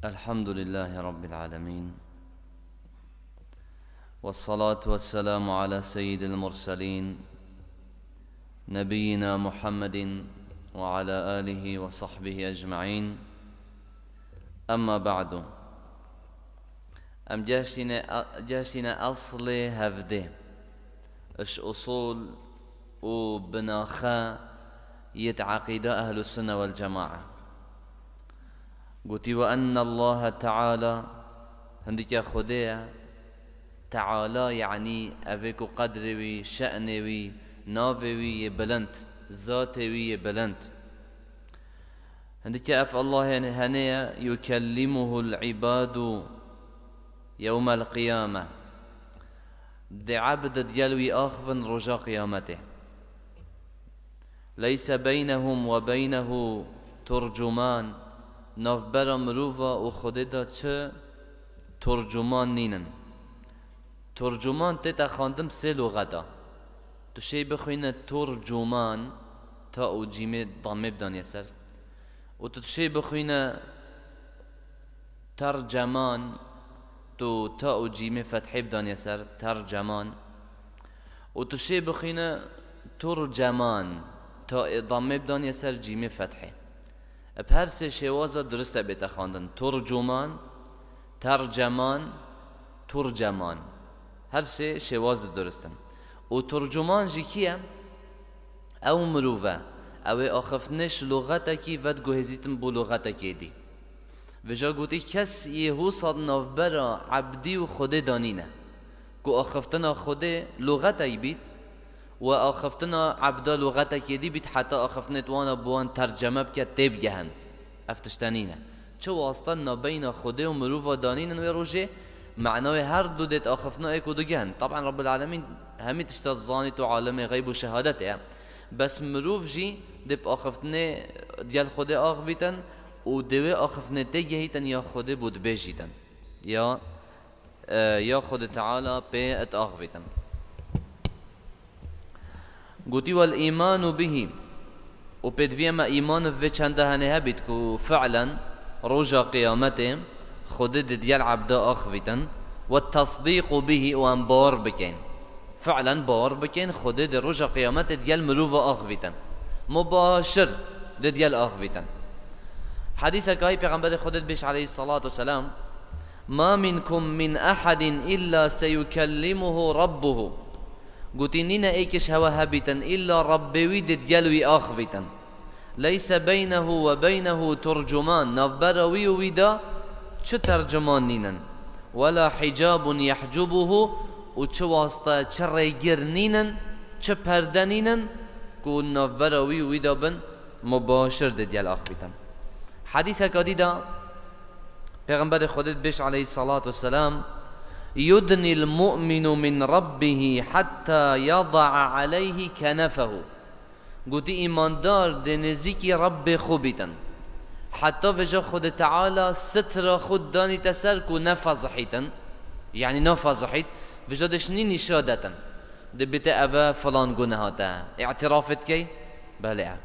الحمد لله رب العالمين، والصلاة والسلام على سيد المرسلين نبينا محمد وعلى آله وصحبه أجمعين. أما بعد، جاشنا أصل هفده اش أصول وبناخا يتعقيد أهل السنة والجماعة. قلت وأن الله تعالى عندك خديع تعالى يعني أفيك قدروي شأنوي نافوي بلند ذاتوي بلند. عندك أف الله هنيا يكلمه العباد يوم القيامة، دي عبد ديالوي آخفن رجا قيامته، ليس بينهم وبينه ترجمان. نافبر مروفا و خودتا چه ترجمان نینن. ترجمان تیتا خواندم سه لغتا، تو شی بخوینه ترجمان تا او جیمه ضمه بدان یسر، و تو شی بخوینه ترجمان تو تا او جیمه فتحه بدان یسر ترجمان، و تو شی بخوینه ترجمان تا ضمه بدان یسر جیمه فتحه. بهر سه شوازا درسته بیت خواندن، ترجمان، ترجمان، ترجمان، هر سه شواز درستن. و ترجمان جی کیه؟ او مروفه او آخفنش لغتکی ود گوهزیتن بو لغتکی دی. و جا گوتی کس یهو صاد نافبرا عبدی و خوده دانینه گو آخفتنا خوده لغتکی بید و آخفتنا عبدا لغتکی دی بید، حتی آخفتنت وانا بوان ترجمه بکد تیب گهن افتشتنینه. چه واسطه نبین خوده و مروفا دانینن و روشه معنای هر دو دیت آخفتنا ایکو دو گهن. طبعا رب العالمین همی تشتاز زانی تو عالم غیب و شهادته، بس مروف جی دیب آخفتنه دیال خوده آخ بیتن و دوی آخفتنه تیگهیتن یا خوده بود بیجیتن یا خود تعالی پی ات آخ بیتن. قوتي والإيمان به وبدفيما إيمان في چنده هنه بيت كو فعلا رجا قيامته خدد ديال عبد أخويتن، والتصديق به وان باور بكين فعلا باور بكين خدد رجا قيامته ديال مروفا أخويتن مباشر ديال أخويتن. حديثك هاي پیغمبر خدد بيش عليه الصلاة والسلام: ما منكم من أحد إلا سيكلمه ربه. قوتي نينا ايكش هوا هبيتن إلا ربوي ديالوي آخبيتن، ليس بينه وبينه ترجمان. نافبروي ويدا چه ترجمان نينن، ولا حجاب يحجبه و چه واسطة چه ريگير نينن چه پرده نينن كو نافبروي ويدا بن مباشر ديال آخبيتن. حديثة قديدة پیغمبر خودت بيش عليه الصلاة والسلام: يدني المؤمن من ربه حتى يضع عليه كنفه. قلت إيمان دار دنزيكي رب خوبيتن حتى وجه خود تعالى ستر خود داني تسرك ونفضحيتن، يعني نفضحيت وجه دشني نشادتن دبت أبا فلان گناهاته اعترافت كي بله،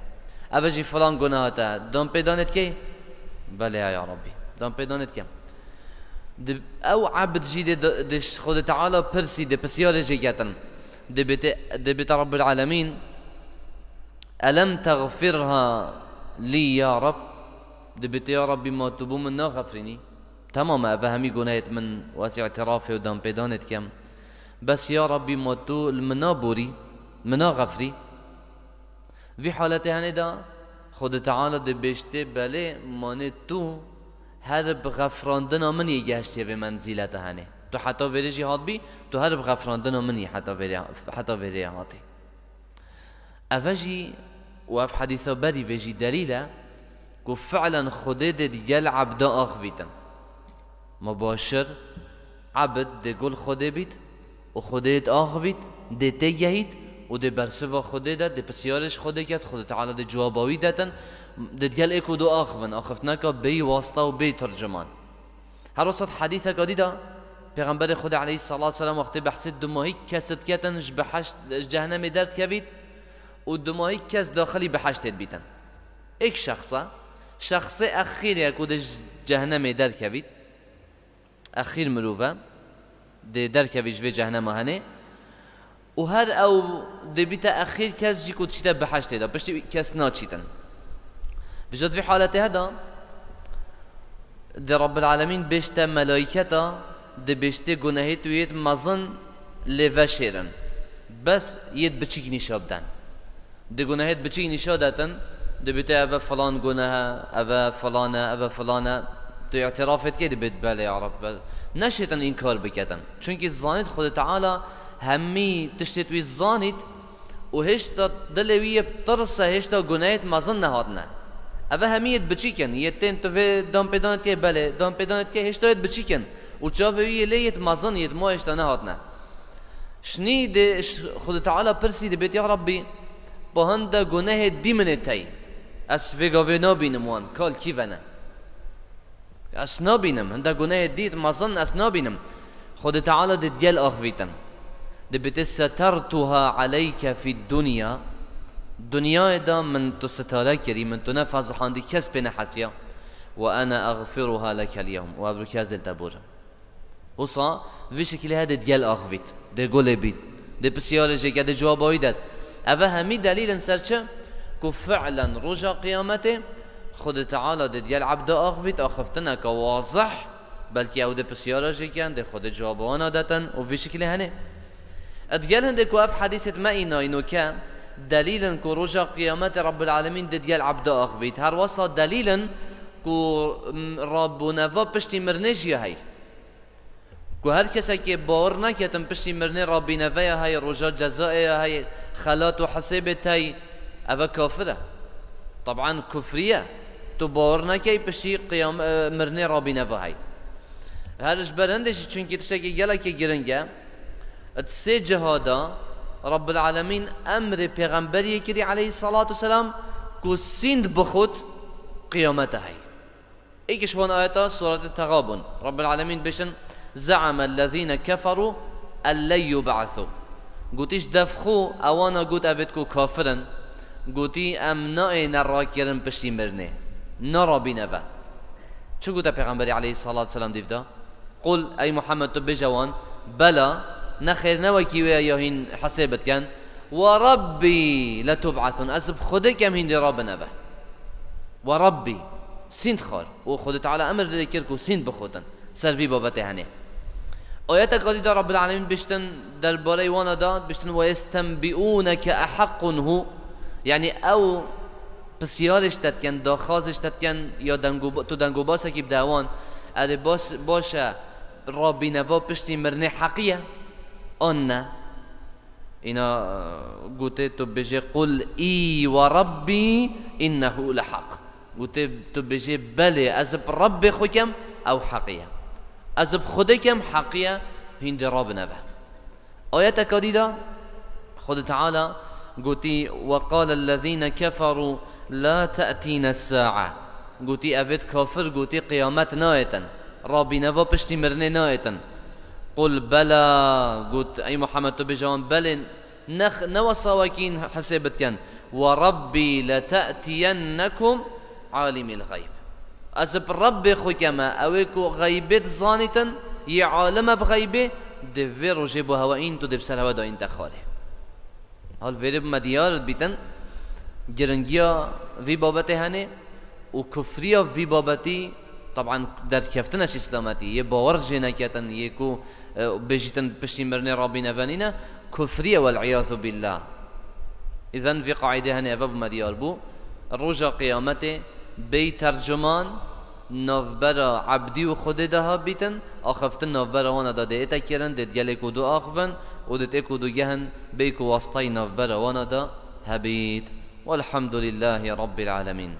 أبا جي فلان گناهاته دام پیدانت كي بله يا ربي دام پیدانت كي. او عبد جي دش خود تعالى برسي دي بسيار جيكاتن دبت رب العالمين: ألم تغفرها لي يا رب؟ دبت يا ربي ما تبو منا غفرني تماما فهمي قنايت من واسع اعترافي ودام بيدانت كم، بس يا ربي ما تو المنا بوري منا غفري. في حالته هندا خود تعالى دبشته بله مانه تو هر بغفراندنا منی گشتی به منزلت هنه، تو حتی وری جهاد بی تو هر بغفراندنا منی حتی وری هاتی. افجی و اف حدیثا بری وجی دلیله که فعلا خودت دیگل عبد آخ بیتن مباشر عبد دیگل خوده بیت و خودت آخ بیت دی تگهید و دی برسوا خوده دی پسیارش خوده کد خود تعالی دی جواباوی دتن دتقال ايكو دو آخفن آخفتناك بي واسطة وبي ترجمان. هر وسط حديثة قديدة پیغمبر خود عليه الصلاة والسلام وقتی بحثت دماهی کست کتن بحشت جهنم درد کبید و دماهی کس داخلی بحشت بیتن. ایک شخص أخير يكون جهنم در كبيت أخير مروفا دي در كبيش في جهنم هنه وهر أو دي بيتا أخير كاس جيكو تشيتا بحشت دا بشتي كاس ناتشيتن بجد في حالة هذا دي رب العالمين بيشتا ملايكتا دي بيشتي گناهي تويت مظن لفشيرن بس يد بچيك نشابدن دي گناهي بچيك نشادتن دي بيتا أبا فلان گناه أبا فلانة أبا فلانة دي اعترافت كده بيت بالي يا رب نشيتن إنكار بكتن چونك الزانيت خود تعالى همي تشتوي الزانيت وهشتا دلوية بترسه هشتا گناهيت مظن نهاتنا أبا هميت بچيكن يتين تفي دام بدانت كي بله دام بدانت كي هشتا يت بچيكن وچافوية ليت مظن يت ما هشتا نهاتنا شني دي خود تعالى برسي دي بيت يا ربي بهندا گناه دي من تاي اس فيغاوي نابينم وان قال كيفنا اس نابينم هندا گناه ديت مظن اس نابينم خود تعالى دي ديال اخويتن دي بيت سترتها عليك في الدنيا دنيا دا من تستالا كري من تنفذ حاندي كسب نحسيا وانا اغفرها لك اليوم وابركاز التبور وصا في شكل هذا ديال اخويت دي قول بيت دي بسيارجي كده جواب ويدت أبا همي دليل سرچه كو فعلا رجا قيامته خود تعالى ديال عبد أخبت أخفتنا كواضح بلكي أو دي بسيارجي كان دي خود جوابوانا داتن وفي شكل هنه أدقال هندك وقف حديثة ما إنو كان دليلا كو رجا قيامته رب العالمين ديال عبد أخبت هر وصل دليلا كو ربنا بشتي مرنجي هاي كو هر کسی که باور نکردن پشتی مرنه ربی نوی های رجا جزای های خلات و حسابت های اوه کافره طبعا کفریه تو باور نکی پشتی قیام مرنه ربی نوی های هرش برندش چونکه تشکی گله که گرنگه سه جهادا رب العالمین امر پیغمبری کردی علیه الصلاة والسلام کو سند بخود قیامته های ایکش وان آیتا سورة التغابن رب العالمین بشن زعم الذين كفروا أن لن يبعثوا قلتيش دفخو أوانا قلت أبتكو كافرا قلتي أم نائي نراكرن بشتي مرنه نرى بنبا شو قلت پیغمبر عليه الصلاة والسلام ديفدا قل أي محمد تبجوان بلا نخير نوكي ويا يهين حسابت كان وربي لتبعثون أسب خدك أم هندي رابنا به وربي سند خار وخد تعالى أمر ذكركو سند بخوتن سلبي بابته هنه آيات قديدة رب العالمين بشتن درباره وانا داد بشتن ويستنبئونك أحق هو يعني أو بسيارش تتكن داخازش تتكن يا تو دنگو باسا كيب داوان أدي باشا ربي نوا بشتي مرنه حقية أنا إنا قلت تو بجي قل إي وربي إنه لحق قلت تو بجي بلي أزب ربي خوكم أو حقية أزب خدكم حقية هند ربنا به آيات كديدة خد تعالى قلتي وقال الذين كفروا لا تأتينا الساعة قلتي أبد كافر قلتي قيامت نايتا ربنا وبشتي مرني نايتا قل بلى قلت أي محمد تبجوان بل نوصاوكين حسبت كان وربي لتأتينكم عالم الغيب أزب ربي خوكما أويكو غيبت زانتا يعالم بغيبه دفيرو جيبو هوائين تو دبسر هوا دا انت خاله هل فيرب مديار بيتن جرنجيا في بابته هنه وكفريا في بابتي طبعا در كفتنش اسلامتي يباور جنكيتن يكو بيجتن بشي مرني ربنا فانينا كفريا والعياذ بالله اذن في قاعده هنه باب مديار بو الرجا قيامته بي ترجمان نوبرا عبدي و خود ده بيتن اخفتن نوبرا وانا دا ديتا كيرن ديت يلكو دو اخفن وديت اكو دو جهن بيكو واسطي نوبرا وانا دا هبيت والحمد لله رب العالمين.